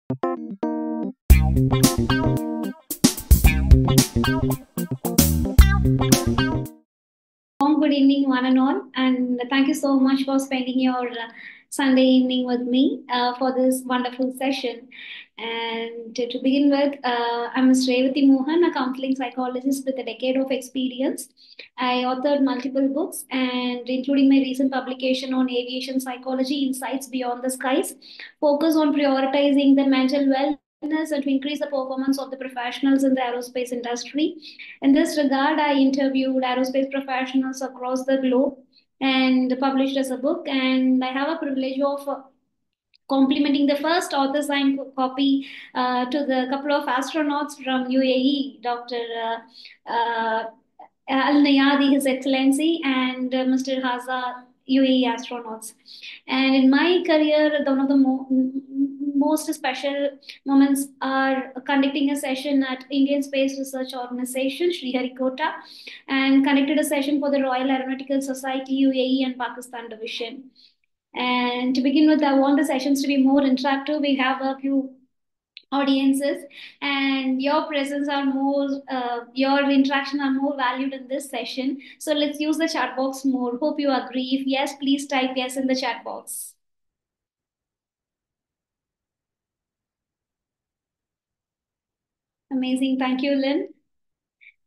Good evening, one and all, and thank you so much for spending your Sunday evening with me for this wonderful session. And to begin with, I'm Ms. Revathi Mohan, a counseling psychologist with a decade of experience. I authored multiple books, and including my recent publication on aviation psychology, Insights Beyond the Skies, focus on prioritizing the mental wellness and to increase the performance of the professionals in the aerospace industry. In this regard, I interviewed aerospace professionals across the globe and published as a book. And I have a privilege of complementing the first author signed copy to the couple of astronauts from UAE, Dr. Al Nayadi, His Excellency, and Mr. Haza, UAE astronauts. And in my career, one of the most special moments are conducting a session at Indian Space Research Organization, Sriharikota, and conducted a session for the Royal Aeronautical Society, UAE, and Pakistan Division. And to begin with, I want the sessions to be more interactive. We have a few audiences, and your presence are more, your interaction are more valued in this session. So let's use the chat box more. Hope you agree. If yes, please type yes in the chat box. Amazing. Thank you, Lynn.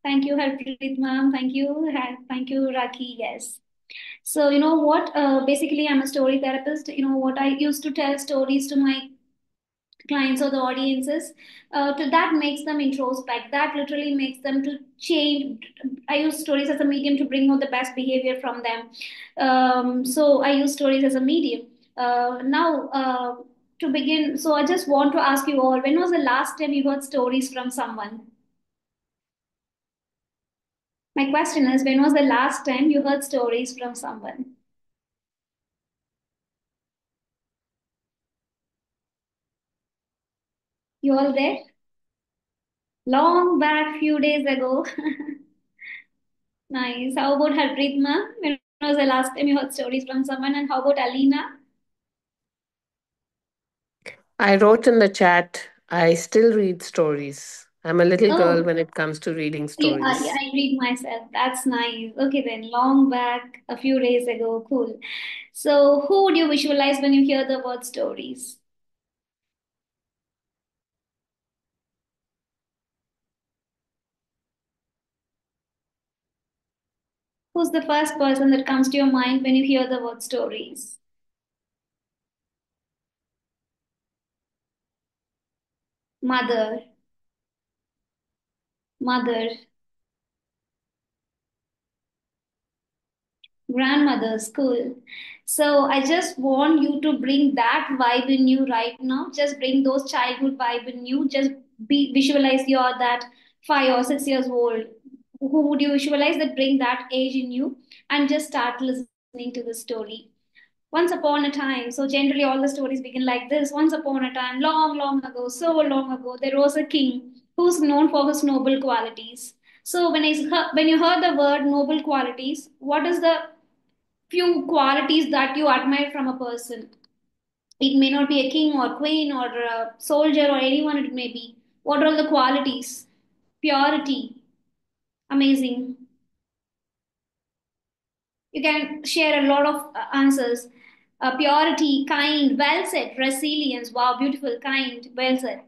Thank you, Harpreet ma'am. Thank you. Thank you, Raki. Yes. So, you know what? Basically, I'm a story therapist. You know what? I used to tell stories to my clients or the audiences. That makes them introspect. That literally makes them to change. I use stories as a medium to bring out the best behavior from them. So, I use stories as a medium. Now, to begin, so I just want to ask you all, when was the last time you heard stories from someone? My question is, when was the last time you heard stories from someone? You all there? Long back, few days ago. Nice. How about Harpreet ma'am? When was the last time you heard stories from someone? And how about Alina? I wrote in the chat, I still read stories. I'm a little girl Oh, when it comes to reading yeah, stories. I read myself. That's nice. Okay, then, long back, a few days ago. Cool. So, who would you visualize when you hear the word stories? Who's the first person that comes to your mind when you hear the word stories? Mother, mother, grandmother's school. So I just want you to bring that vibe in you right now. Just bring those childhood vibe in you. Just be visualize you're that 5 or 6 years old. Who would you visualize that bring that age in you and just start listening to the story. Once upon a time, so generally all the stories begin like this. Once upon a time, long, long ago, so long ago, there was a king who's known for his noble qualities. So when you heard the word noble qualities, what is the few qualities that you admire from a person? It may not be a king or queen or a soldier or anyone it may be. What are all the qualities? Purity. Amazing. You can share a lot of answers. Purity, kind, well said. Resilience. Wow, beautiful, kind, well said.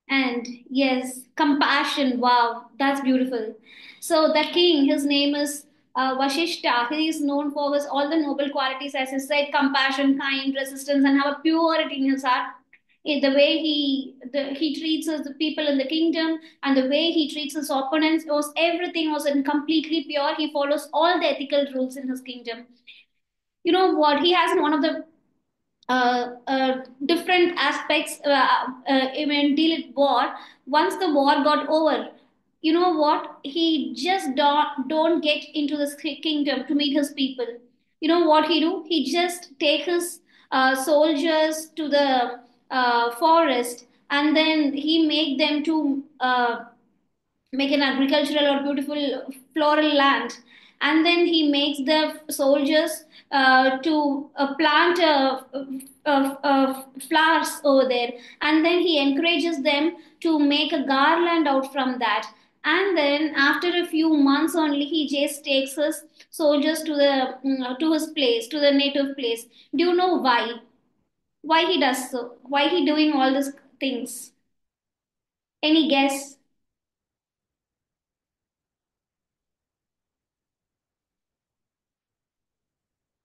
And yes, compassion. Wow, that's beautiful. So the king, his name is Vashishta. He is known for his all the noble qualities, as you said, compassion, kind, resistance, and have a purity in his heart. The way he treats the people in the kingdom and the way he treats his opponents was everything was in completely pure. He follows all the ethical rules in his kingdom. You know what? He has one of the different aspects when deal with war. Once the war got over, you know what? He just don't get into this kingdom to meet his people. You know what he do? He just take his soldiers to the forest, and then he make them to make an agricultural or beautiful floral land. and then he makes the soldiers to plant flowers over there, and then he encourages them to make a garland out from that. And then after a few months only, he just takes his soldiers to the to his place, to the native place. Do you know why he does so? Why he doing all these things? Any guess?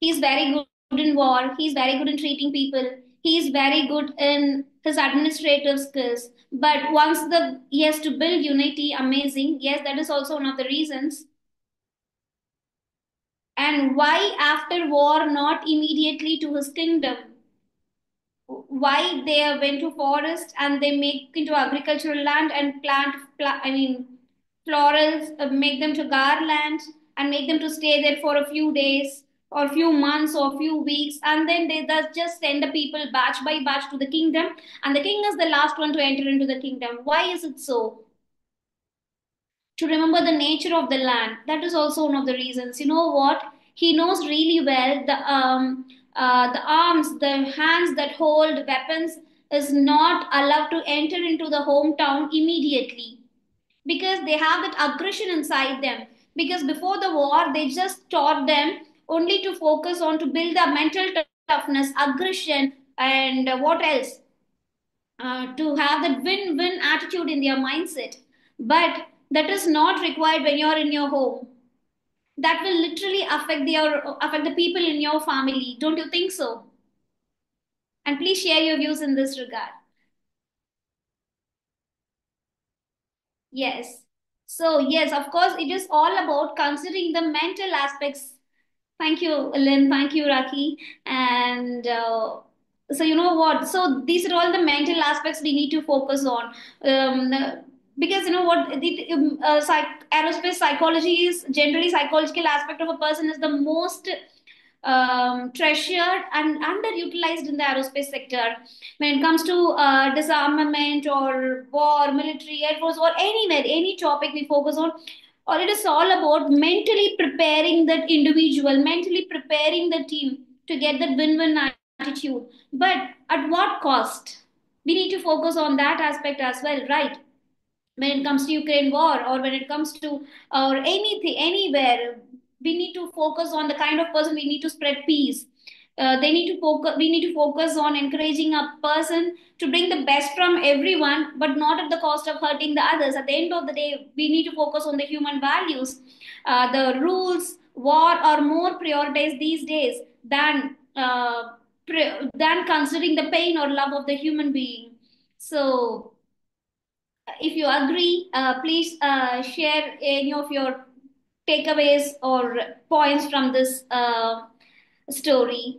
He's very good in war. He's very good in treating people. He's very good in his administrative skills. But once the he has to build unity, amazing. Yes, that is also one of the reasons. And why after war not immediately to his kingdom? Why they went to forest and they make into agricultural land and I mean florals, make them to garland and make them to stay there for a few days or few months or few weeks, and then they just send the people batch by batch to the kingdom, and the king is the last one to enter into the kingdom. Why is it so? To remember the nature of the land. That is also one of the reasons. You know what? He knows really well the arms, the hands that hold weapons is not allowed to enter into the hometown immediately because they have that aggression inside them. Because before the war, they just taught them only to focus on to build the mental toughness, aggression, and what else? To have that win-win attitude in their mindset. But that is not required when you're in your home. That will literally affect the people in your family. Don't you think so? And please share your views in this regard. Yes. So yes, of course, it is all about considering the mental aspects. Thank you, Lynn. Thank you, Raki. And so, you know what? So, these are all the mental aspects we need to focus on. Because, you know what? Aerospace psychology is generally psychological aspect of a person is the most treasured and underutilized in the aerospace sector. When it comes to disarmament or war, military, air force, or anywhere, any topic we focus on, or it is all about mentally preparing that individual, mentally preparing the team to get that win-win attitude. But at what cost? We need to focus on that aspect as well, right? When it comes to Ukraine war or when it comes to or anything anywhere, we need to focus on the kind of person we need to spread peace. They need to focus. We need to focus on encouraging a person to bring the best from everyone, but not at the cost of hurting the others. At the end of the day, we need to focus on the human values. The rules, war are more prioritized these days than considering the pain or love of the human being. So if you agree, please share any of your takeaways or points from this story.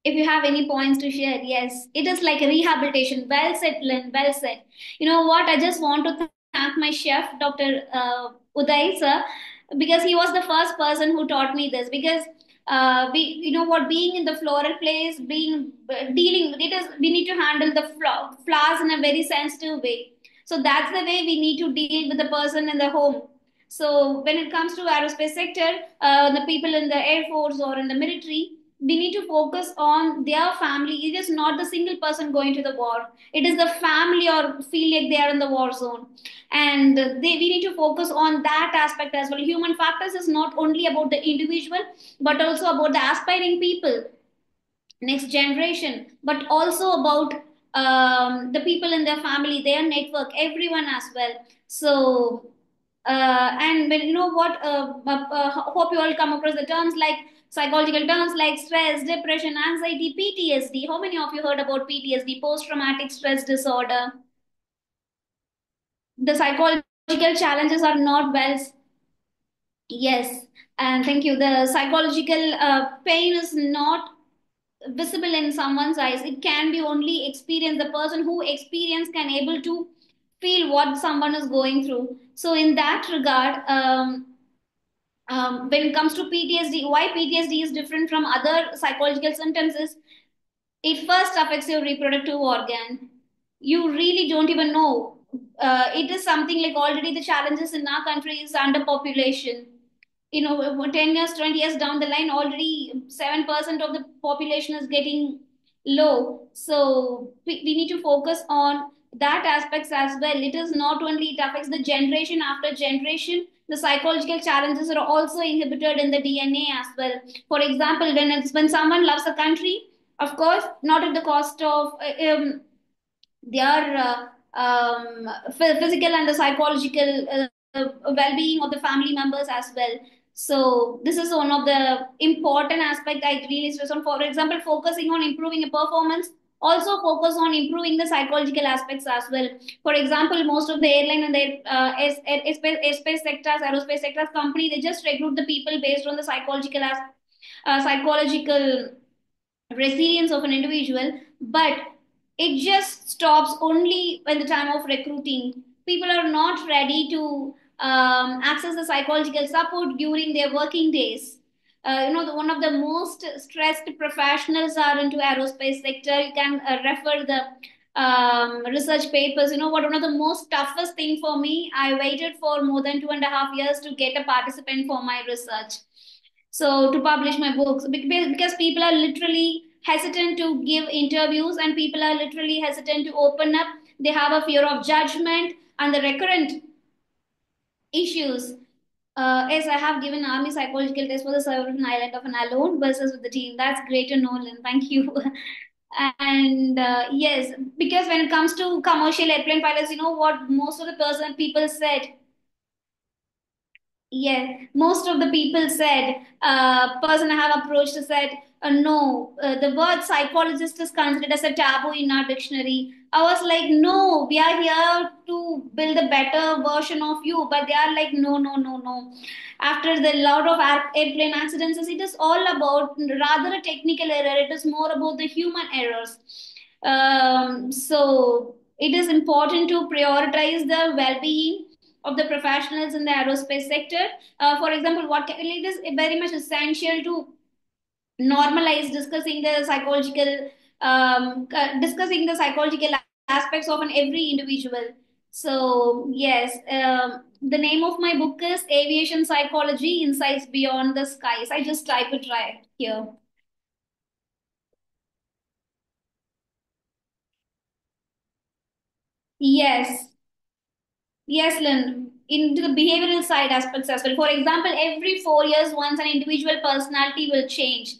If you have any points to share, yes, it is like a rehabilitation. Well said, Lynn. Well said. You know what? I just want to thank my chef, Dr. Uday sir, because he was the first person who taught me this. Because you know what, being in the floral place, being dealing, it is we need to handle the flowers in a very sensitive way. So that's the way we need to deal with the person in the home. So when it comes to aerospace sector, the people in the air force or in the military, we need to focus on their family. It is not the single person going to the war. It is the family or feel like they are in the war zone. And we need to focus on that aspect as well. Human factors is not only about the individual, but also about the aspiring people, next generation, but also about the people in their family, their network, everyone as well. So and when you know what, hope you all come across the terms like psychological terms like stress, depression, anxiety, PTSD. How many of you heard about PTSD, post traumatic stress disorder? The psychological challenges are not well. Yes, and thank you. The psychological pain is not visible in someone's eyes. It can be only experienced. The person who experience can able to feel what someone is going through. So in that regard, when it comes to PTSD, why PTSD is different from other psychological symptoms is It first affects your reproductive organ. You really don't even know. It is something like already the challenges in our country is underpopulation. 10 years, 20 years down the line, already 7% of the population is getting low. So we need to focus on that aspects as well. It is not only it affects the generation after generation, the psychological challenges are also inhibited in the DNA as well. For example, when someone loves a country, of course, not at the cost of their physical and the psychological well-being of the family members as well. So this is one of the important aspect I really stress on. For example, focusing on improving a performance, also focus on improving the psychological aspects as well. For example, most of the airline and their airspace sectors, aerospace sectors company, they just recruit the people based on the psychological resilience of an individual, but it just stops only when the time of recruiting. People are not ready to access the psychological support during their working days. One of the most stressed professionals are into aerospace sector. You can refer the research papers. You know what? One of the most toughest thing for me, I waited for more than 2.5 years to get a participant for my research, so to publish my books, because people are literally hesitant to give interviews and people are literally hesitant to open up. They have a fear of judgment and the recurrent issues. Yes, I have given army psychological test for the survival of an island of an alone versus with the team. That's great to know, Lynn. Thank you. And yes, because when it comes to commercial airplane pilots, you know what most of the people said. Yes, most of the people said, person I have approached said, no, the word psychologist is considered as a taboo in our dictionary. I was like, no, we are here to build a better version of you. But they are like, no, no, no, no. After the lot of airplane accidents, it is all about rather a technical error. It is more about the human errors. So it is important to prioritize the well-being of the professionals in the aerospace sector. For example, what it is very much essential to normalize discussing the psychological aspects of an every individual. So yes, the name of my book is Aviation Psychology: Insights Beyond the Skies. I just type it right here. Yes. Yes, Lynn, into the behavioral side aspects as well. For example, every 4 years, once an individual personality will change.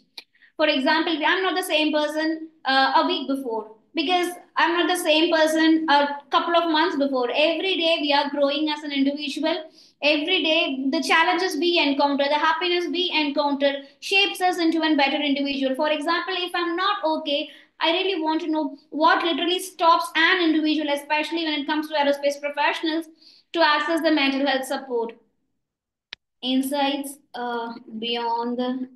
For example, I'm not the same person a week before because I'm not the same person a couple of months before. Every day we are growing as an individual. Every day the challenges we encounter, the happiness we encounter shapes us into a better individual. For example, if I'm not okay, I really want to know what literally stops an individual, especially when it comes to aerospace professionals, to access the mental health support. Insights beyond the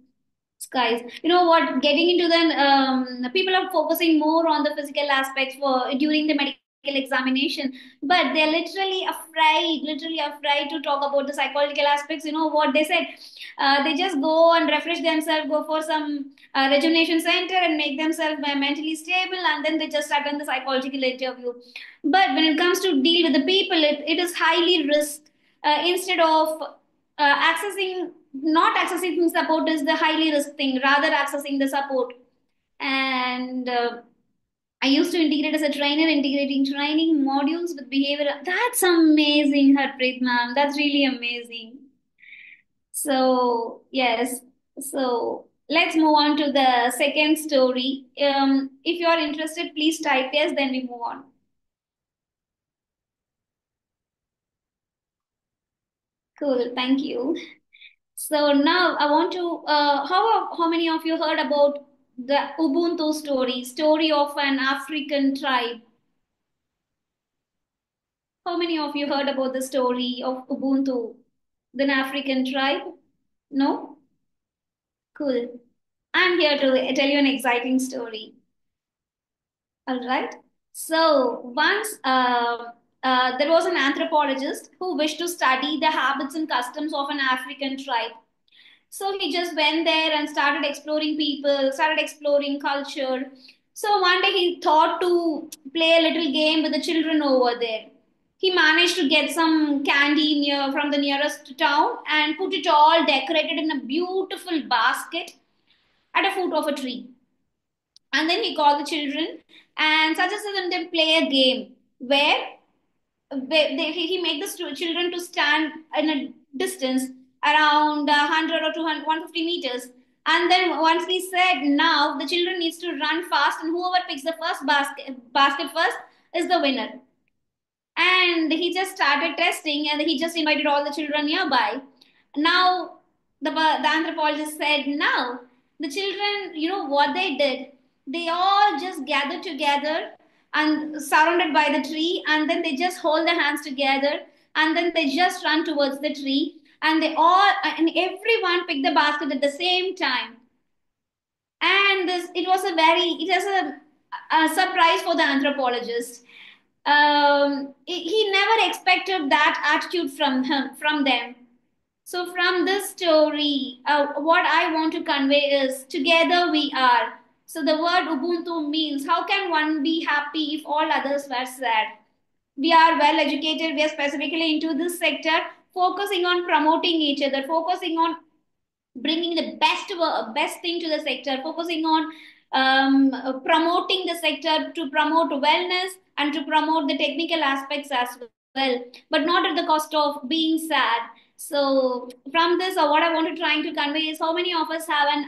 skies. You know what? Getting into people are focusing more on the physical aspects for during the medical examination, but they're literally afraid to talk about the psychological aspects. You know what they said? They just go and refresh themselves, go for some rejuvenation center, and make themselves mentally stable, and then they just attend the psychological interview. But when it comes to deal with the people, it is highly risk. Instead of accessing not accessing support is the highly risk thing, rather accessing the support. And I used to integrate as a trainer, integrating training modules with behavior. That's amazing, Harpreet ma'am. That's really amazing. So yes, so let's move on to the second story. If you are interested, please type yes, then we move on. Cool, thank you. So now I want to. How many of you heard about the Ubuntu story of an African tribe? How many of you heard about the story of Ubuntu, the African tribe? No? Cool. I'm here to tell you an exciting story. All right. So once there was an anthropologist who wished to study the habits and customs of an African tribe. So he just went there and started exploring people, started exploring culture. So one day he thought to play a little game with the children over there. He managed to get some candy from the nearest town and put it all decorated in a beautiful basket at the foot of a tree. And then he called the children and suggested them to play a game where he made the children to stand in a distance around 100 or 200, 150 meters. And then once he said, now the children needs to run fast, and whoever picks the first basket first is the winner. And he just started testing, and he just invited all the children nearby. Now the anthropologist said, now the children, you know what they did, they all just gathered together and surrounded by the tree, and then they just hold their hands together, and then they just run towards the tree, and they all and everyone picked the basket at the same time. And this it was a surprise for the anthropologist. He never expected that attitude from them. So from this story, what I want to convey is together we are. So the word Ubuntu means how can one be happy if all others were sad? We are well educated. We are specifically into this sector, focusing on promoting each other, focusing on bringing the best thing to the sector, focusing on promoting the sector to promote wellness and to promote the technical aspects as well, but not at the cost of being sad. So from this, what I want to trying to convey is how many of us have an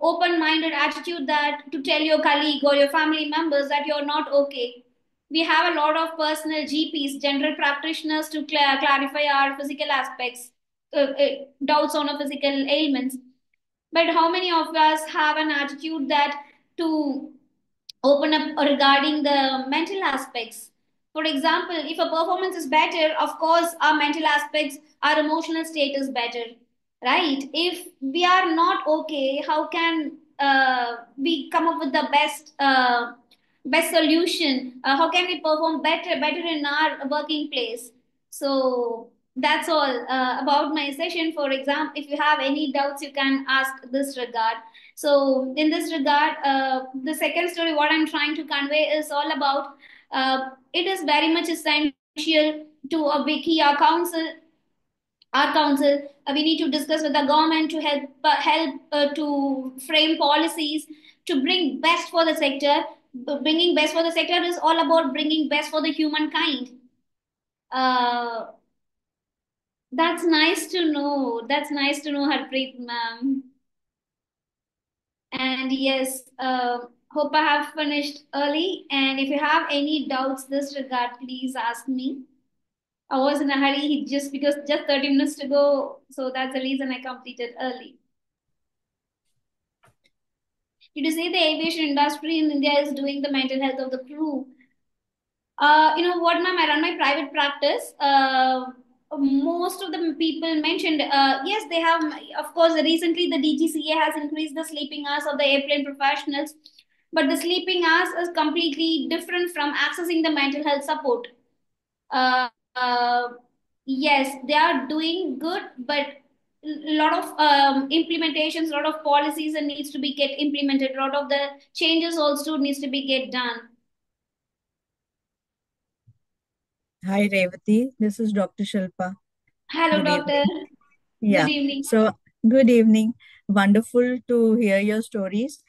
open-minded attitude that to tell your colleague or your family members that you're not okay. We have a lot of personal GPs, general practitioners, to clarify our physical aspects, doubts on our physical ailments. But how many of us have an attitude that to open up regarding the mental aspects? For example, if a performance is better, of course, our mental aspects, our emotional state is better, right? If we are not okay, how can we come up with the best solution? How can we perform better in our working place? So that's all about my session. For example, if you have any doubts, you can ask this regard. So in this regard, the second story, what I'm trying to convey is all about it is very much essential to a wiki, our council. We need to discuss with the government to help to frame policies to bring best for the sector. Bringing best for the sector is all about bringing best for the humankind. Uh, that's nice to know. That's nice to know, Harpreet, ma'am. And yes, hope I have finished early. And if you have any doubts this regard, please ask me. I was in a hurry just because just 30 minutes to go. So that's the reason I completed early. Did you say the aviation industry in India is doing the mental health of the crew? You know what, ma'am? I run my private practice. Most of the people mentioned, yes, they have. Of course, recently the DGCA has increased the sleeping hours of the airplane professionals, but the sleeping hours is completely different from accessing the mental health support. Uh, uh, yes, they are doing good, but a lot of implementations, a lot of policies that needs to be get implemented. A lot of the changes also needs to be get done. Hi, Revathi. This is Dr. Shilpa. Hello, Good doctor. evening. Good Yeah. evening. So, good evening. Wonderful to hear your stories.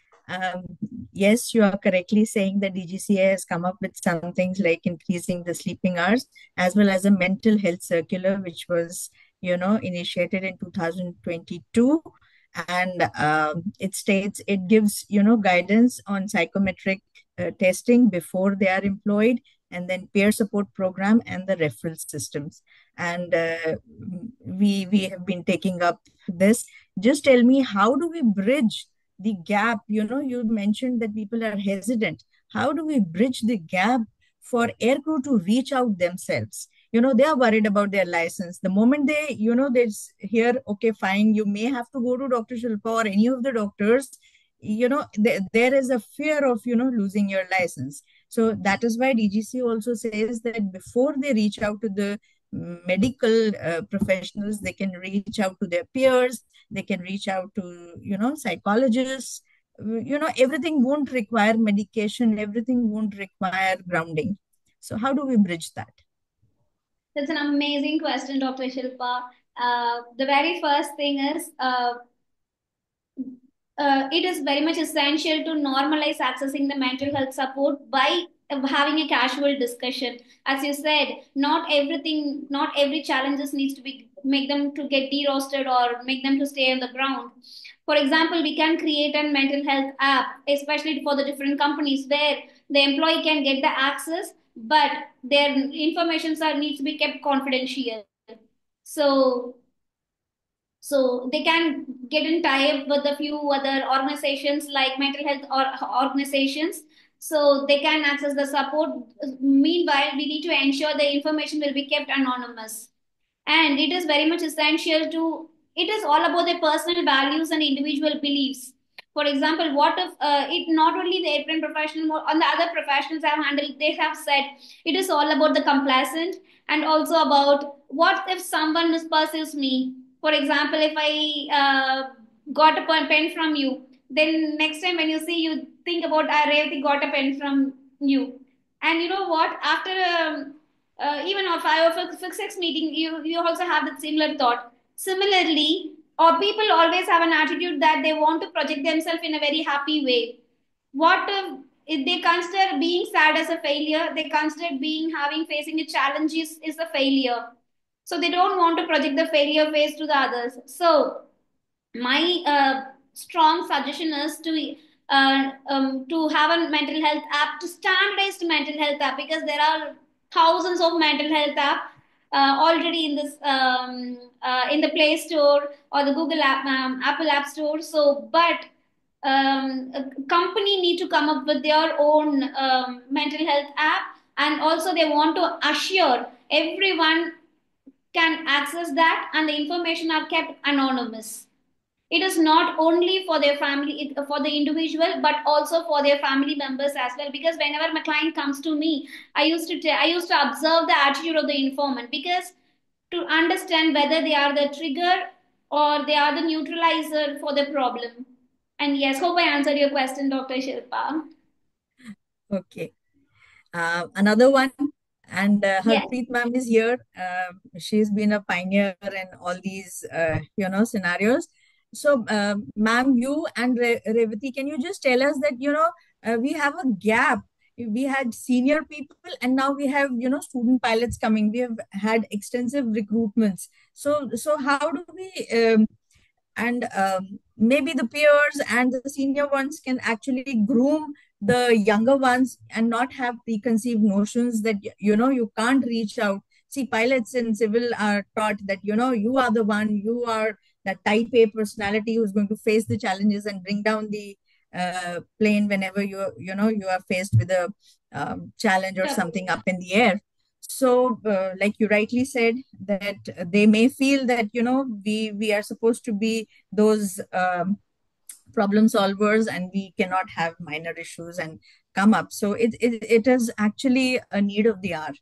Yes, you are correctly saying that DGCA has come up with some things like increasing the sleeping hours, as well as a mental health circular, which was, initiated in 2022. And it states it gives, guidance on psychometric testing before they are employed, and then peer support program and the referral systems. And we have been taking up this. Just tell me, how do we bridge the gap? You mentioned that people are hesitant. How do we bridge the gap for aircrew to reach out themselves? They are worried about their license. The moment they hear, okay, fine, you may have to go to Dr. Shilpa or any of the doctors, there is a fear of losing your license. So that is why DGC also says that before they reach out to the medical professionals, they can reach out to their peers, they can reach out to psychologists, everything won't require medication, everything won't require grounding. So how do we bridge that? That's an amazing question, Dr. Shilpa. The very first thing is it is very much essential to normalize accessing the mental health support by having a casual discussion. As you said, not everything, not every challenges needs to be make them to get de-roasted or make them to stay on the ground. For example, we can create a mental health app, especially for the different companies where the employee can get the access, but their informations are needs to be kept confidential. So they can get in tie-up with a few other organizations like mental health or organizations, so they can access the support. Meanwhile, we need to ensure the information will be kept anonymous, and it is very much essential to, it is all about their personal values and individual beliefs. For example, what if it not only the airplane professional, more on the other professionals have handled, they have said it is all about the complacent, and also about what if someone misperceives me. For example, if I got a pen from you, then next time when you see, you think about, I really got a pen from you. And you know what, after even if I have a fixed meeting, you also have that similar thought. Similarly, or people always have an attitude that they want to project themselves in a very happy way. What if they consider being sad as a failure? They consider being having facing a challenge is a failure. So they don't want to project the failure phase to the others. So my strong suggestion is to have a mental health app, to standardized mental health app, because there are thousands of mental health app already in this in the Play Store or the Google app, Apple App Store. So, but a company need to come up with their own mental health app, and also they want to assure everyone can access that, and the information are kept anonymous. It is not only for their family, for the individual, but also for their family members as well, because whenever my client comes to me, I used to observe the attitude of the informant, because to understand whether they are the trigger or they are the neutralizer for the problem. And yes, hope I answered your question, Dr. Shilpa. Okay. Another one, and Yes. Harpreet ma'am is here. She's been a pioneer in all these, scenarios. So, ma'am, you and Revathi, can you just tell us that, we have a gap. We had senior people, and now we have, student pilots coming. We have had extensive recruitments. So how do we, and maybe the peers and the senior ones can actually groom the younger ones and not have preconceived notions that you can't reach out. See, pilots in civil are taught that you are the one, you are that type A personality who's going to face the challenges and bring down the plane whenever you are faced with a challenge or something up in the air. So, like you rightly said, that they may feel that we are supposed to be those problem solvers, and we cannot have minor issues and come up. So it is actually a need of the hour.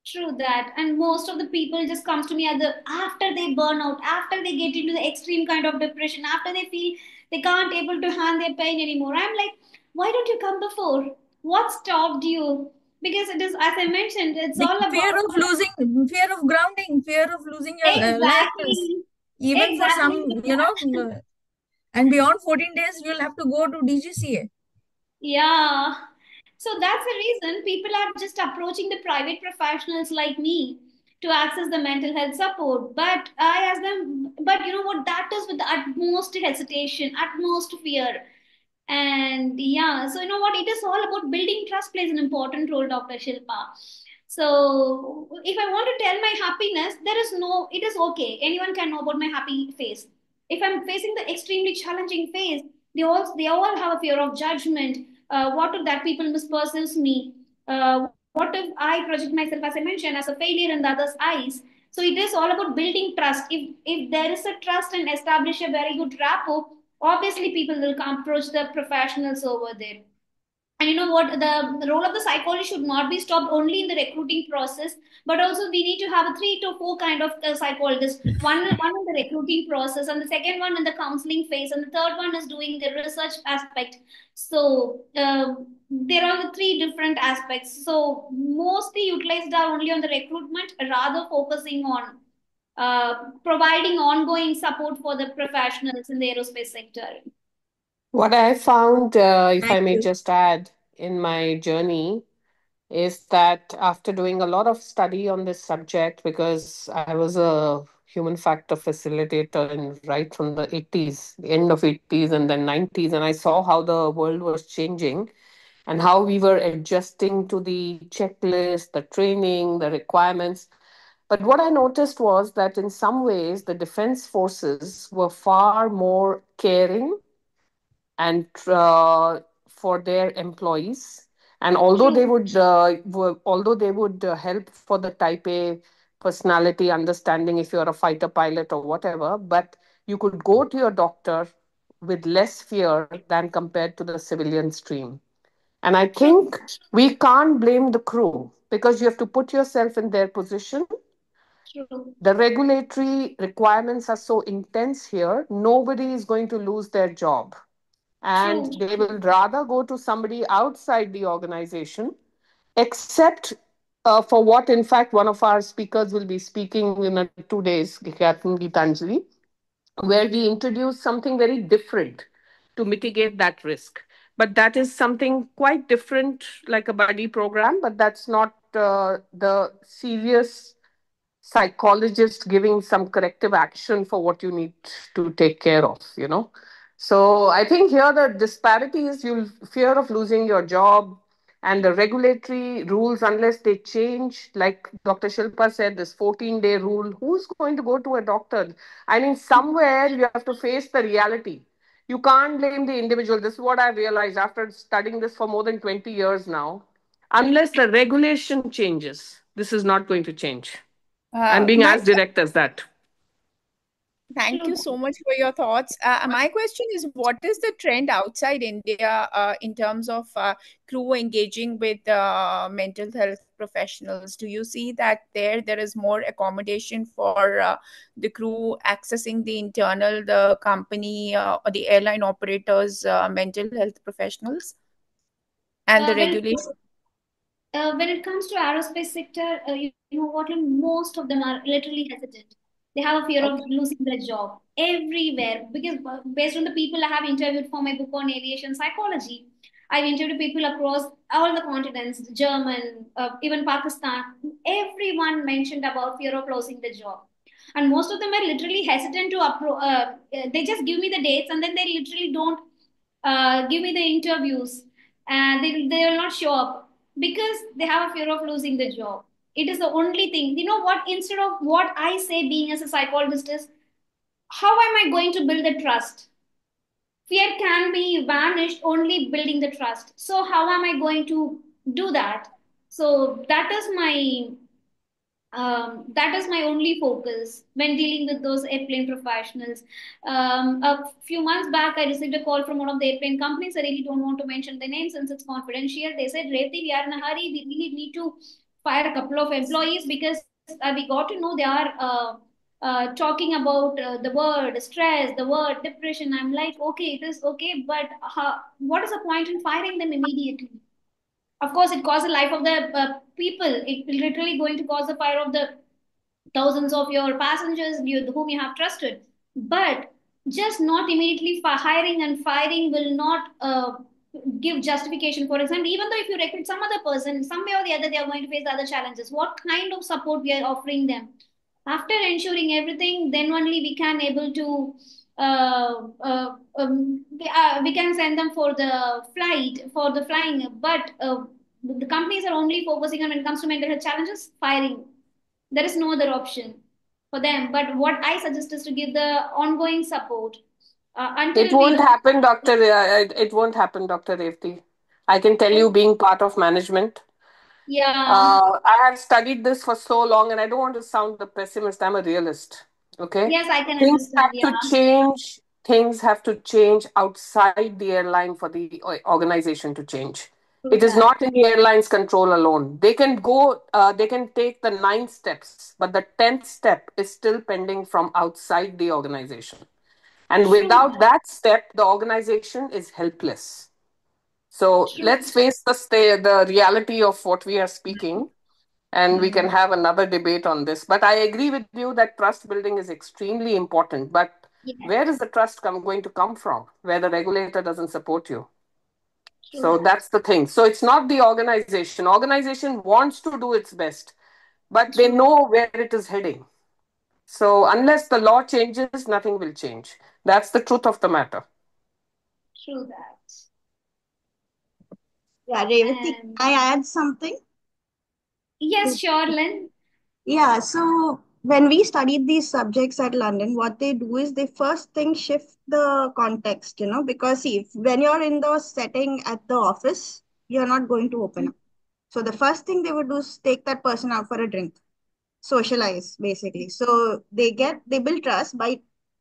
True that. And most of the people just comes to me at the after they burn out, after they get into the extreme kind of depression, after they feel they can't able to handle their pain anymore. I'm like, why don't you come before? What stopped you? Because it is, as I mentioned, it's The all fear about of losing, fear of grounding, fear of losing your license. exactly, Even for some, exactly. and beyond 14 days, you'll have to go to DGCA. Yeah. So that's the reason people are just approaching the private professionals like me to access the mental health support. But I ask them, but you know what, that is with the utmost hesitation, utmost fear. And yeah, so you know what, it is all about building trust plays an important role, Dr. Shilpa. So if I want to tell my happiness, there is no, it is okay. Anyone can know about my happy phase. If I'm facing the extremely challenging phase, they all have a fear of judgment. What if that people misperceives me? What if I project myself, as I mentioned, as a failure in the other's eyes? So it is all about building trust. If there is a trust and establish a very good rapport, obviously people will come approach the professionals over there. And you know what, the role of the psychologist should not be stopped only in the recruiting process, but also we need to have a 3 to 4 kind of psychologists, one in the recruiting process, and the second one in the counseling phase, and the third one is doing the research aspect. So there are the three different aspects, so mostly utilized are only on the recruitment rather focusing on providing ongoing support for the professionals in the aerospace sector. What I found, if Thank I may you. just add, in my journey is that after doing a lot of study on this subject, because I was a human factor facilitator in right from the 80s, the end of 80s and then 90s, and I saw how the world was changing and how we were adjusting to the checklist, the training, the requirements. But what I noticed was that in some ways, the defense forces were far more caring and for their employees. And although they True, would, although they would help for the type A personality understanding if you're a fighter pilot or whatever, but you could go to your doctor with less fear than compared to the civilian stream. And I true, think we can't blame the crew because you have to put yourself in their position. true, The regulatory requirements are so intense here, nobody is going to lose their job. And true. they will rather go to somebody outside the organization, except for what, in fact, one of our speakers will be speaking in 2 days, Captain Gitanjali, where we introduce something very different to mitigate that risk. But that is something quite different, like a buddy program, but that's not the serious psychologist giving some corrective action for what you need to take care of, you know. So I think here the disparity is you'll fear of losing your job, and the regulatory rules, unless they change, like Dr. Shilpa said, this 14-day rule, who's going to go to a doctor? I mean, somewhere you have to face the reality. You can't blame the individual. This is what I realized after studying this for more than 20 years now. Unless the regulation changes, this is not going to change. I'm being My as direct as that. Thank you True. so much for your thoughts. My question is, what is the trend outside India in terms of crew engaging with mental health professionals? Do you see that there is more accommodation for the crew accessing the internal, the company, or the airline operators' mental health professionals and the Well, regulation? when it comes to aerospace sector, you know what, like, most of them are literally hesitant. They have a fear of Okay. losing their job everywhere because based on the people I have interviewed for my book on aviation psychology, I've interviewed people across all the continents, German, even Pakistan. Everyone mentioned about fear of losing the job, and most of them are literally hesitant to approach. They just give me the dates, and then they literally don't give me the interviews, and they will not show up because they have a fear of losing the job. It is the only thing. You know what? Instead of what I say, being as a psychologist, is how am I going to build the trust? Fear can be vanished only building the trust. So how am I going to do that? So that is my only focus when dealing with those airplane professionals. A few months back, I received a call from one of the airplane companies. I really don't want to mention the name since it's confidential. They said, Revati, we are in a hurry. We really need to fire a couple of employees because we got to know they are talking about the word stress, the word depression. I'm like, okay, it is okay, but what is the point in firing them immediately? Of course, it costs the life of the people. It will literally going to cause the fire of the thousands of your passengers whom you have trusted. But just not immediately hiring and firing will not give justification. For example, even though if you recruit some other person, some way or the other, they are going to face the other challenges. What kind of support we are offering them? After ensuring everything, then only we can able to we can send them for the flight for the flying. But the companies are only focusing on when it comes to mental health challenges, firing. There is no other option for them. But what I suggest is to give the ongoing support It until we won't know. happen, Doctor. It won't happen, Doctor Revti. I can tell you, Oh, being part of management, yeah. I have studied this for so long, and I don't want to sound the pessimist. I'm a realist. Okay, Yes, I can things understand. have Yeah. to change. Things have to change outside the airline for the organization to change. True It is that. not in the airline's control alone. They can take the 9 steps, but the 10th step is still pending from outside the organization. And True without that. that step, the organization is helpless. So True. let's face the reality of what we are speaking, and we can Mm. have another debate on this. But I agree with you that trust building is extremely important. But Yes. where is the trust going to come from where the regulator doesn't support you? True So that. that's the thing. So it's not the organization. Organization wants to do its best, but they True. know where it is heading. So unless the law changes, nothing will change. That's the truth of the matter. True that. Yeah, Revathi, can And I add something? yes, sure, Lynn. Yeah, so when we studied these subjects at London, what they do is they first thing shift the context, because see, when you're in the setting at the office, you're not going to open up. So the first thing they would do is take that person out for a drink, socialize basically. So they build trust by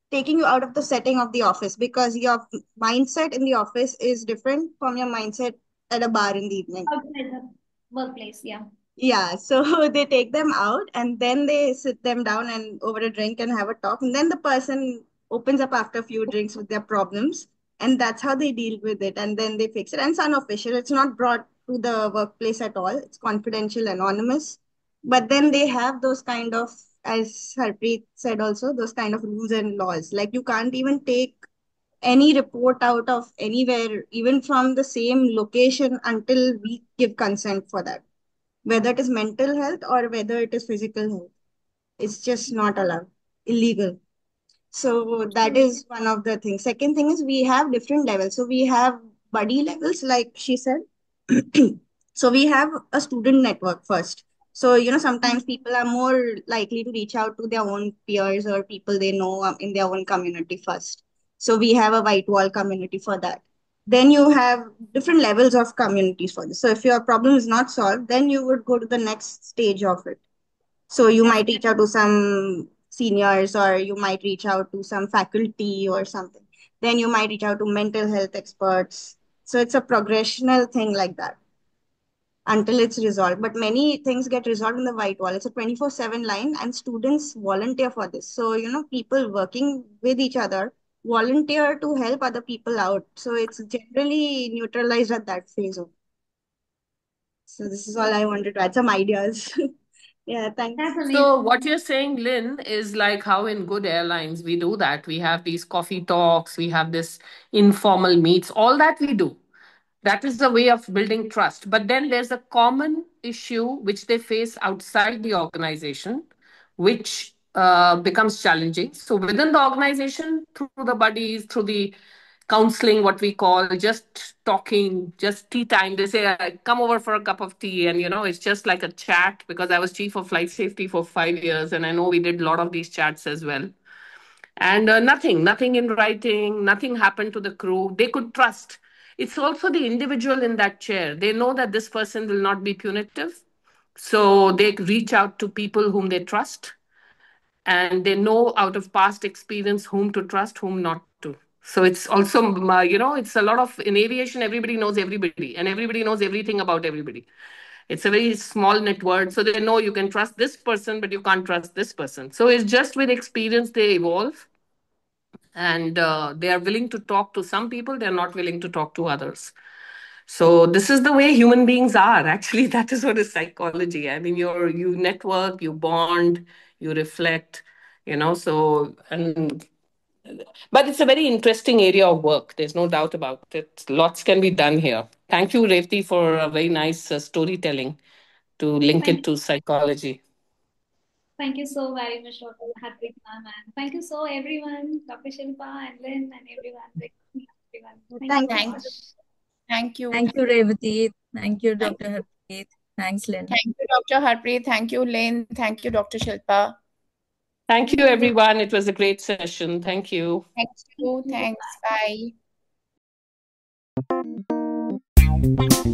taking you out of the setting of the office because your mindset in the office is different from your mindset at a bar in the evening. Outside the workplace, yeah. Yeah, so they take them out and then they sit them down and over a drink and have a talk. And then the person opens up after a few drinks with their problems. And that's how they deal with it. And then they fix it. And it's unofficial. It's not brought to the workplace at all. It's confidential, anonymous. But then they have those kind of, as Harpreet said also, those kind of rules and laws. Like you can't even take any report out of anywhere, even from the same location, until we give consent for that, whether it is mental health or whether it is physical health. It's just not allowed, illegal. So that True. is one of the things. Second thing is we have different levels. So we have buddy levels, like she said. So we have a student network first. So, sometimes people are more likely to reach out to their own peers or people they know in their own community first. So we have a white wall community for that. Then you have different levels of communities for this. So if your problem is not solved, then you would go to the next stage of it. So you might reach out to some seniors or you might reach out to some faculty or something. Then you might reach out to mental health experts. So it's a progressional thing like that until it's resolved. But many things get resolved in the white wall. It's a 24/7 line and students volunteer for this. So, people working with each other volunteer to help other people out. So it's generally neutralized at that phase of. So this is all I wanted to add, some ideas. Yeah, That's thanks. So amazing. what you're saying, Lynn, is like how in good airlines we do that. We have these coffee talks, we have this informal meets, all that we do. That is the way of building trust. But then there's a common issue which they face outside the organization, which becomes challenging. So within the organization, through the buddies, through the counseling, what we call just talking, just tea time. They say, come over for a cup of tea. And, it's just like a chat because I was chief of flight safety for 5 years. And I know we did a lot of these chats as well. And nothing in writing, nothing happened to the crew. They could trust. It's also the individual in that chair. They know that this person will not be punitive. So they reach out to people whom they trust and they know out of past experience whom to trust, whom not to. So it's also, it's a lot of, in aviation, everybody knows everybody and everybody knows everything about everybody. It's a very small network. So they know you can trust this person, but you can't trust this person. So it's just with experience they evolve and they are willing to talk to some people, they're not willing to talk to others. So this is the way human beings are. Actually, that is what is psychology. I mean, you network, you bond, you reflect, so and but it's a very interesting area of work. There's no doubt about it. Lots can be done here. Thank you, Revti, for a very nice storytelling to link Thank it you. to psychology. Thank you so very much, Dr. Harpreet ma'am. And thank you so everyone, Dr. Shilpa and Lynn and everyone. Everyone. Thank you Thank so you. Thank much. thank you. Thank you, Revati. Thank you, Thank Dr. Harpreet. Thanks, Lynn. thank you, Dr. Harpreet. Thank you, Lynn. Thank you, Dr. Shilpa. Thank you, Thank you. everyone. It was a great session. Thank you. Thank Thank you. you. Thanks. Bye.